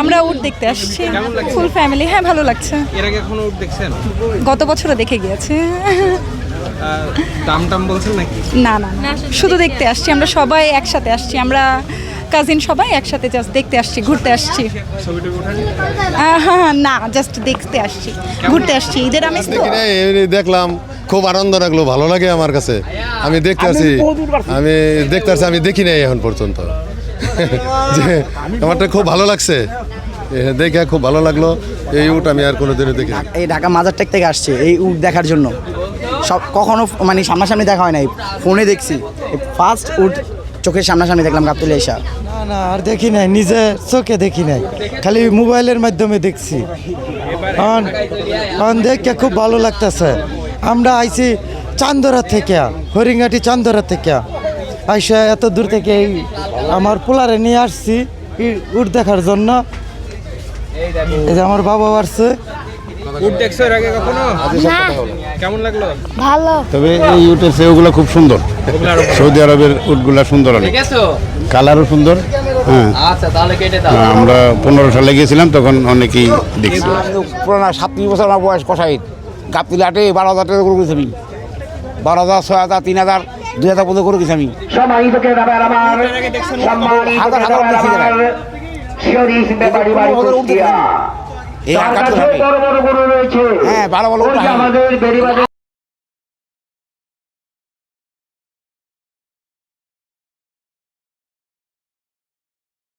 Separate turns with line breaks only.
আমরা উট দেখতে আসছি ফুল ফ্যামিলি। হ্যাঁ, ভালো লাগছে।
এর আগে কখনো উট দেখছেন?
গত বছরও দেখে গিয়েছে।
দাম টাম বলছেন নাকি?
না না না, শুধু দেখতে আসছি। আমরা সবাই একসাথে আসছি, আমরা কাজিন সবাই একসাথে জাস্ট দেখতে আসছি, ঘুরতে আসছি।
ছবি টবি ওঠেন?
না, জাস্ট দেখতে আসছি, ঘুরতে আসছি। ঈদের আমেজ তো।
দেখি নাই, এমনি দেখলাম, খুব আনন্দ লাগলো, ভালো লাগে আমার কাছে। আমি দেখতে আসি, আমি দেখি নাই এখন পর্যন্ত। যে আমারটা খুব ভালো লাগছে, দেখে খুব ভালো লাগলো। এই উট আমি আর কোনোদিনও দেখি না।
এই ঢাকা মাজারটেক থেকে আসছে এই উট দেখার জন্য। সব কখনো মানে সামনাসামনি দেখা হয় নাই, ফোনে দেখছি। ফার্স্ট উট চোখের সামনাসামনি দেখলাম গাবতলী এসা।
না না, আর দেখি নাই, নিজে চোখে দেখি নাই, খালি মোবাইলের মাধ্যমে দেখছি। দেখে খুব ভালো লাগতেছে। আমরা আইছি চান্দরা থেকে, হরিঙ্গাটি চান্দরা থেকে আইসা এত দূর থেকে আমার পোলারে নিয়ে আসছি উট দেখার জন্য। এই যে আমার বাবা আসছে।
উট দেখছো এর আগে কখনো? কেমন লাগলো?
ভালো।
তবে এই উটের সেগুলো খুব সুন্দর। সৌদি আরবের উটগুলা সুন্দর, অনেক কালারও সুন্দর। হ্যাঁ, আমরা 15 সালে গিয়েছিলাম, তখন অনেকেই দেখছি।
পুরানা 37 বছর আমার বয়স কষাই গাবতলী হাটে 12,000 টাকা করে গেছি আমি। 12,000, 6,000, 3,000, 2,000 পর্যন্ত করে গেছি আমি। এই আকাশ হ্যাঁ, ভালো ভালো।